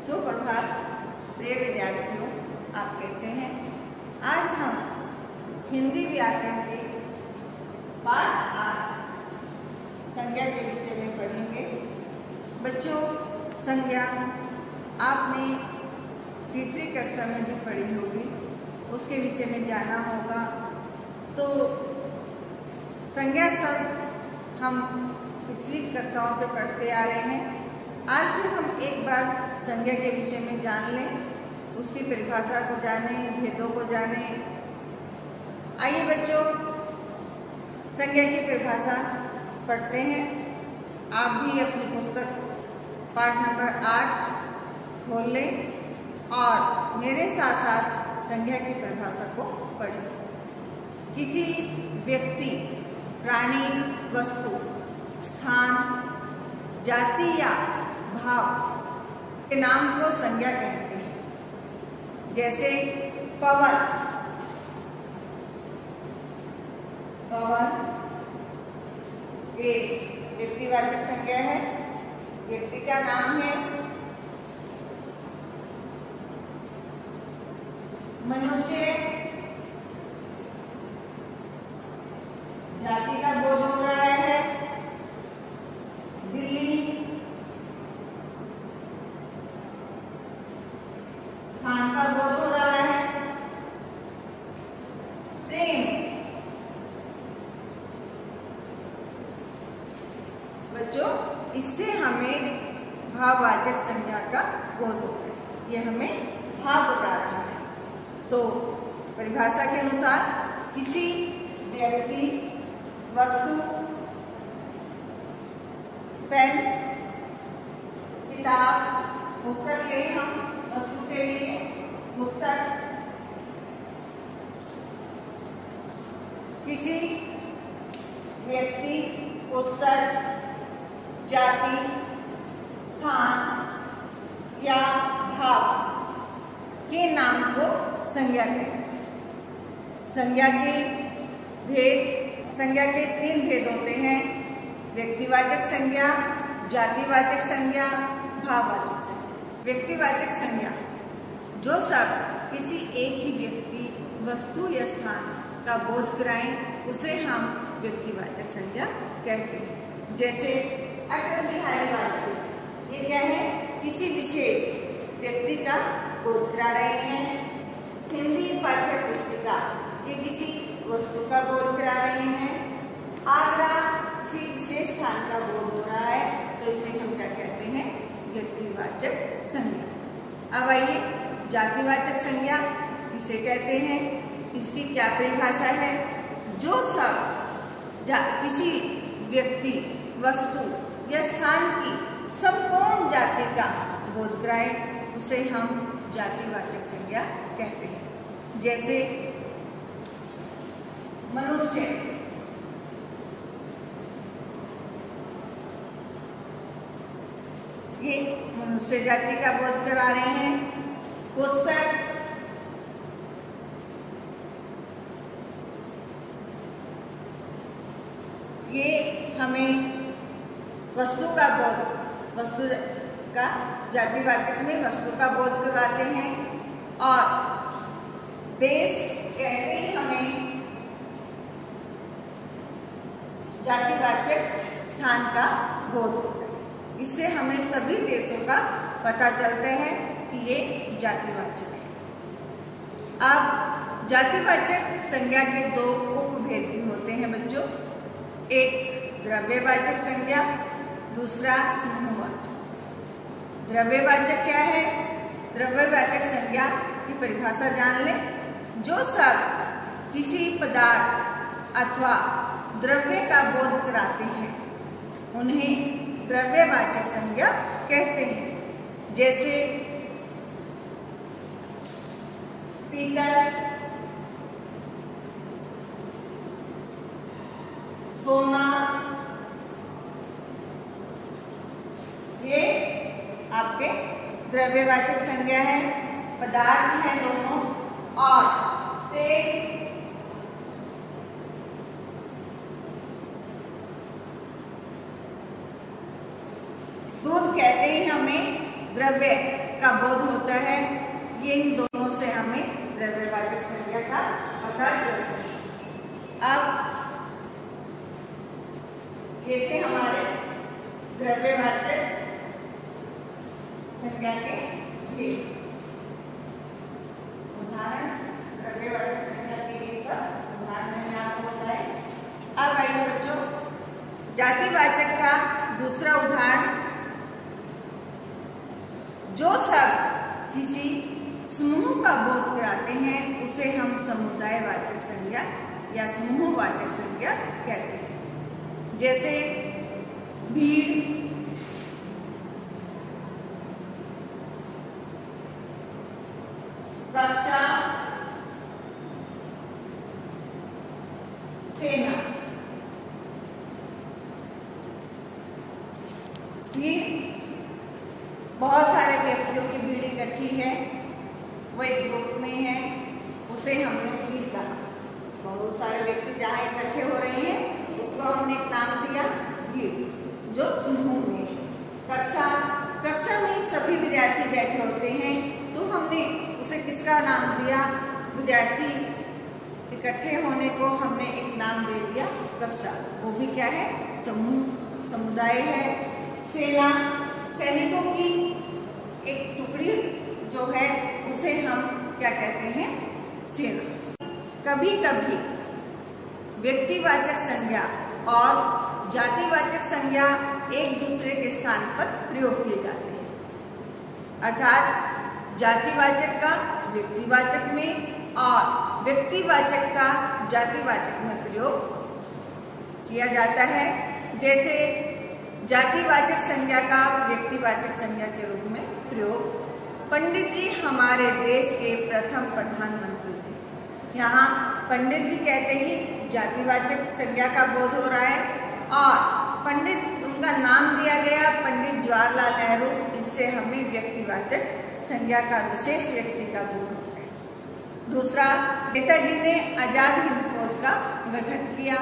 सुप्रभात प्रिय विद्यार्थियों, आप कैसे हैं? आज हम हिंदी व्याकरण के पाठ 8 संज्ञा के विषय में पढ़ेंगे। बच्चों, संज्ञा आपने तीसरी कक्षा में भी पढ़ी होगी, उसके विषय में जाना होगा। तो संज्ञा शब्द हम पिछली कक्षाओं से पढ़ते आ रहे हैं। आज फिर हम एक बार संज्ञा के विषय में जान लें, उसकी परिभाषा को जानें, भेदों को जानें। आइए बच्चों, संज्ञा की परिभाषा पढ़ते हैं। आप भी अपनी पुस्तक पाठ नंबर 8 खोल लें और मेरे साथ साथ संज्ञा की परिभाषा को पढ़ें। किसी व्यक्ति, प्राणी, वस्तु, स्थान, जाति या भाव के नाम को संज्ञा कहते हैं। जैसे पवन, एक व्यक्तिवाचक संज्ञा है, व्यक्ति का नाम है। मनुष्य, जाति का बोध हो रहा है। दिल्ली, स्थान का बोध हो रहा है। प्रेम, बच्चों इससे हमें भाववाचक संज्ञा का बोध होता है। यह हमें भाव बता रहा है। तो परिभाषा के अनुसार किसी व्यक्ति, वस्तु, पेन, किताब, पुस्तक ले हम वस्तु के लिए पुस्तक, किसी व्यक्ति, पुस्तक, जाति, स्थान या भाव के नाम को संज्ञा कहते हैं। संज्ञा के भेद, संज्ञा के 3 भेद होते हैं: व्यक्तिवाचक संज्ञा, जातिवाचक संज्ञा, भाववाचक संज्ञा। व्यक्तिवाचक संज्ञा जो शब्द किसी एक ही व्यक्ति, वस्तु या स्थान का बोध कराएं, उसे हम व्यक्तिवाचक संज्ञा कहते हैं। जैसे अटल बिहारी वाजपेयी, ये क्या है? किसी विशेष व्यक्ति का बोध करा रहे हैं। हिंदी पाठ्य पुस्तिका, ये किसी वस्तु का बोध करा रहे हैं। आगरा किसी विशेष स्थान का बोध हो रहा है, तो इसे हम क्या कहते हैं? व्यक्तिवाचक संज्ञा। अब आइए, जातिवाचक संज्ञा इसे कहते हैं। इसकी क्या परिभाषा है? जो शब्द किसी व्यक्ति, वस्तु या स्थान की संपूर्ण जाति का बोध कराए, उसे हम जातिवाचक संज्ञा कहते हैं। जैसे मनुष्य, ये मनुष्य जाति का बोध करा रहे हैं। पुस्तक, ये हमें वस्तु का बोध, वस्तु का जातिवाचक में वस्तु का बोध करवाते हैं। और देश कहते ही हमें जातिवाचक स्थान का बोध होता है। इससे हमें सभी देशों का पता चलता है कि ये जातिवाचक है। अब जातिवाचक संज्ञा के 2 उपभेद भी होते हैं बच्चों। एक द्रव्यवाचक संज्ञा, दूसरा समूहवाचक। द्रव्यवाचक क्या है? द्रव्यवाचक संज्ञा की परिभाषा जान लें। जो शब्द किसी पदार्थ अथवा द्रव्य का बोध कराते हैं, उन्हें द्रव्यवाचक संज्ञा कहते हैं। जैसे पीतल, सोना, ये आपके द्रव्यवाचक संज्ञा है। पदार्थ है दोनों। और तेल, दूध कहते ही हमें द्रव्य का बोध होता है। ये इन दोनों से हमें द्रव्यवाचक संज्ञा का पता चलता है। अब ये थे हमारे द्रव्यवाचक संज्ञा के भेद। उदाहरण, द्रव्यवाचक संज्ञा के ये सब उदाहरण मैंने आपको बताए। अब आइए बच्चों, जातिवाचक का दूसरा उदाहरण, जो शब्द किसी समूह का बोध कराते हैं उसे हम समुदायवाचक संज्ञा या समूहवाचक संज्ञा कहते हैं। जैसे भीड़, कक्षा, सेना। भीड़ बहुत सारे व्यक्तियों की भीड़ इकट्ठी है, वो एक ग्रुप में है, उसे हमने भीड़ कहा। बहुत सारे व्यक्ति जहाँ इकट्ठे हो रहे हैं उसको हमने एक नाम दिया भीड़, जो समूह में है। कक्षा, कक्षा में सभी विद्यार्थी बैठे होते हैं तो हमने उसे किसका नाम दिया? विद्यार्थी इकट्ठे होने को हमने एक नाम दे दिया कक्षा। वो भी क्या है? समूह, समुदाय है। सेना, सैनिकों की एक टुकड़ी जो है उसे हम क्या कहते हैं? सेना। कभी कभी व्यक्तिवाचक संज्ञा और जातिवाचक संज्ञा एक दूसरे के स्थान पर प्रयोग किए जाते हैं, अर्थात जातिवाचक का व्यक्तिवाचक में और व्यक्तिवाचक का जातिवाचक में प्रयोग किया जाता है। जैसे जातिवाचक संज्ञा का व्यक्तिवाचक संज्ञा के रूप में प्रयोग, पंडित जी हमारे देश के प्रथम प्रधानमंत्री थे। यहाँ पंडित जी कहते ही जातिवाचक संज्ञा का बोध हो रहा है और पंडित, उनका नाम दिया गया पंडित जवाहरलाल नेहरू, इससे हमें व्यक्तिवाचक संज्ञा का विशेष व्यक्ति का बोध होता है। दूसरा, नेताजी ने आजाद हिंद फौज का गठन किया।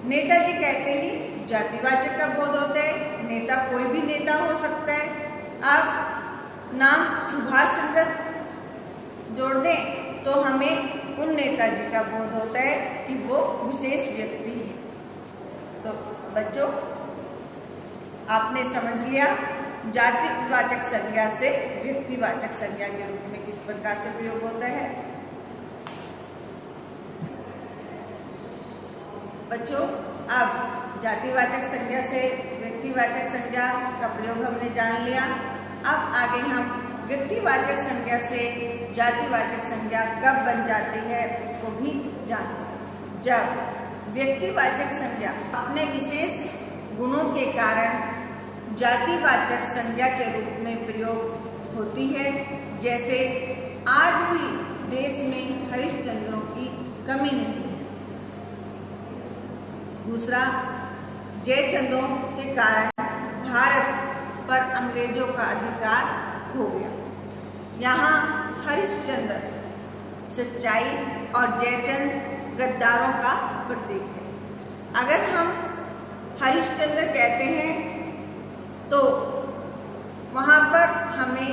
नेताजी कहते ही जातिवाचक का बोध होता है। नेता कोई भी नेता हो सकता है। अब नाम सुभाष चंद्र जोड़ दें तो हमें उन नेताजी का बोध होता है कि वो विशेष व्यक्ति है। तो बच्चों, आपने समझ लिया जातिवाचक संज्ञा से व्यक्तिवाचक संज्ञा के रूप में किस प्रकार से प्रयोग होता है। बच्चों, अब जातिवाचक संज्ञा से व्यक्तिवाचक संज्ञा का प्रयोग हमने जान लिया। अब आगे हम व्यक्तिवाचक संज्ञा से जातिवाचक संज्ञा कब बन जाती है उसको भी जानें। जब व्यक्तिवाचक संज्ञा अपने विशेष गुणों के कारण जातिवाचक संज्ञा के रूप में प्रयोग होती है। जैसे आज भी देश में हरिश्चंद्रों की कमी नहीं है। दूसरा, जयचंदों के कारण भारत पर अंग्रेजों का अधिकार हो गया। यहाँ हरिश्चंद्र सच्चाई और जयचंद गद्दारों का प्रतीक है। अगर हम हरिश्चंद्र कहते हैं तो वहाँ पर हमें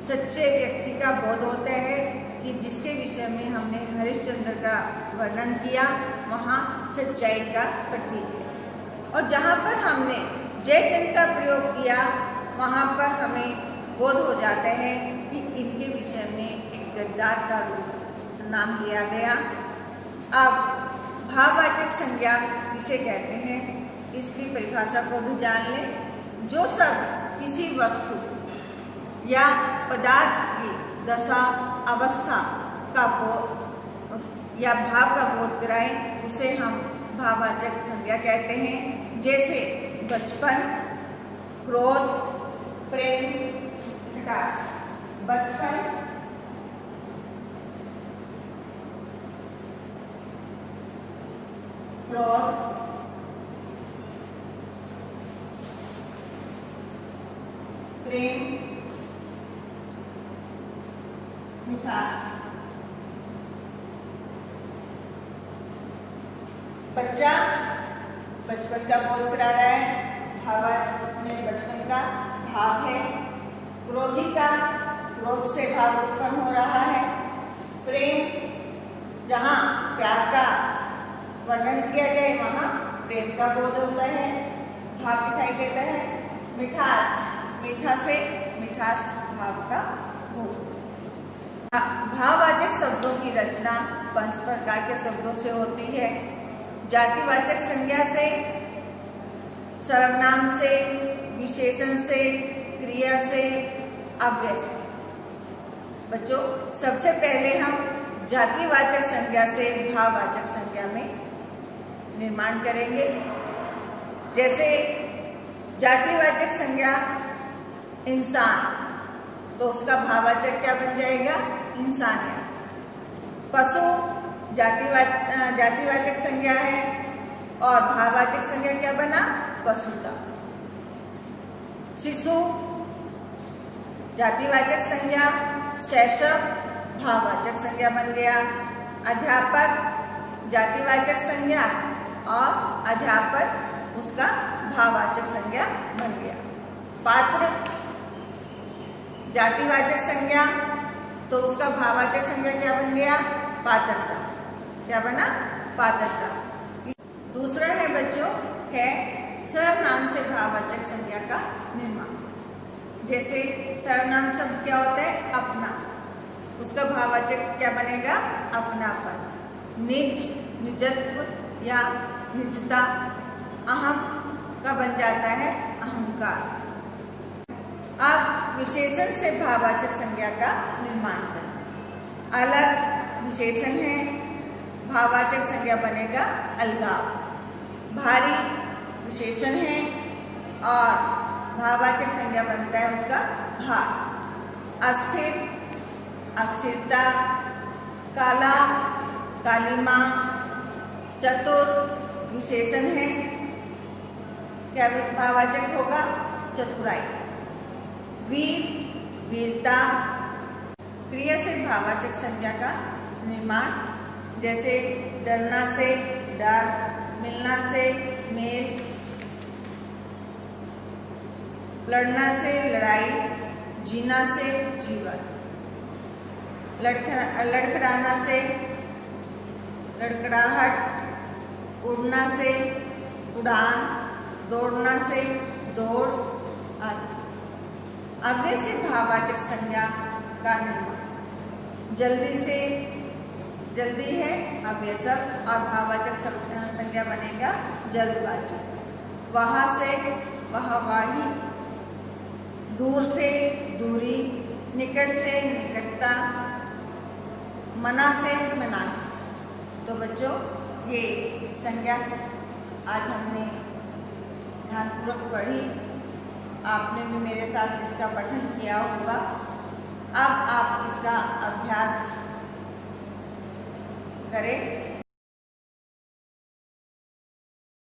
सच्चे व्यक्ति का बोध होता है कि जिसके विषय में हमने हरिश्चंद्र का वर्णन किया वहाँ सच्चाई का प्रतीक है। और जहाँ पर हमने जयचंद का प्रयोग किया वहाँ पर हमें बोध हो जाता है कि इनके विषय में एक गद्दार का रूप नाम लिया गया। अब भाववाचक संज्ञा किसे कहते हैं इसकी परिभाषा को भी जान लें। जो शब्द किसी वस्तु या पदार्थ की दशा, अवस्था का बोध या भाव का बोध कराए उसे हम भाववाचक संज्ञा कहते हैं। जैसे बचपन, क्रोध, प्रेम, खटास। बचपन, क्रोध, प्रेम, मिठास। बच्चा बचपन का बोध करा रहा है, भाव उसमें बचपन का भाव है। का क्रोध से भाव उत्पन्न हो रहा है। प्रेम, जहाँ प्यार का वर्णन किया जाए वहाँ प्रेम का बोध होता है, भाव दिखाई देता है। मिठास, मीठा से मिठास भाव का बोध होता है। भाववाचक शब्दों की रचना 5 प्रकार के शब्दों से होती है। जातिवाचक संज्ञा से, सर्वनाम से, विशेषण से, क्रिया से, अव्यय से। बच्चों, सबसे पहले हम जातिवाचक संज्ञा से भाववाचक संज्ञा में निर्माण करेंगे। जैसे जातिवाचक संज्ञा इंसान, तो उसका भाववाचक क्या बन जाएगा? इंसानियत। पशु जातिवाचक संज्ञा है और भाववाचक संज्ञा क्या बना? पशुता। शिशु जातिवाचक संज्ञा, शैशव भाववाचक संज्ञा बन गया। अध्यापक जातिवाचक संज्ञा और अध्यापक उसका भाववाचक संज्ञा बन गया। पात्र जातिवाचक संज्ञा, तो उसका भाववाचक संज्ञा क्या बन गया? पात्रता। क्या बना? पात्रता। दूसरा है बच्चों, है सर्वनाम से भाववाचक संज्ञा का निर्माण। जैसे सर्वनाम शब्द क्या होता है? अपना, उसका भाववाचक क्या बनेगा? अपनापन। निज, निजत्व या निजता। अहम का बन जाता है अहंकार। अब विशेषण से भाववाचक संज्ञा का निर्माण करें। अलग विशेषण है, भाववाचक संज्ञा बनेगा अलगाव। भारी विशेषण है और भाववाचक संज्ञा बनता है उसका भार। अस्थिर, अस्थिरता। काला, कालिमा। चतुर विशेषण है, क्या भाववाचक होगा? चतुराई। वीर, वीरता। क्रिया से भाववाचक संज्ञा का निर्माण, जैसे डरना से डर, मिलना से मेल, लड़ना से लड़ाई, जीना से जीवन। लड़खड़ाना से लड़खड़ाहट, उड़ना से उड़ान, दौड़ना से दौड़ आदि। अव्यय से भाववाचक संज्ञा का निर्माण, जल्दी से जल्दी है अव्यय शब्द और भाववाचक संज्ञा बनेगा जल्दवाचक। वहाँ से वाहवाही, दूर से दूरी, निकट से निकटता, मना से मनाही। तो बच्चों, ये संज्ञा आज हमने ध्यानपूर्वक पढ़ी। आपने भी मेरे साथ इसका पठन किया होगा। अब आप इसका अभ्यास करें।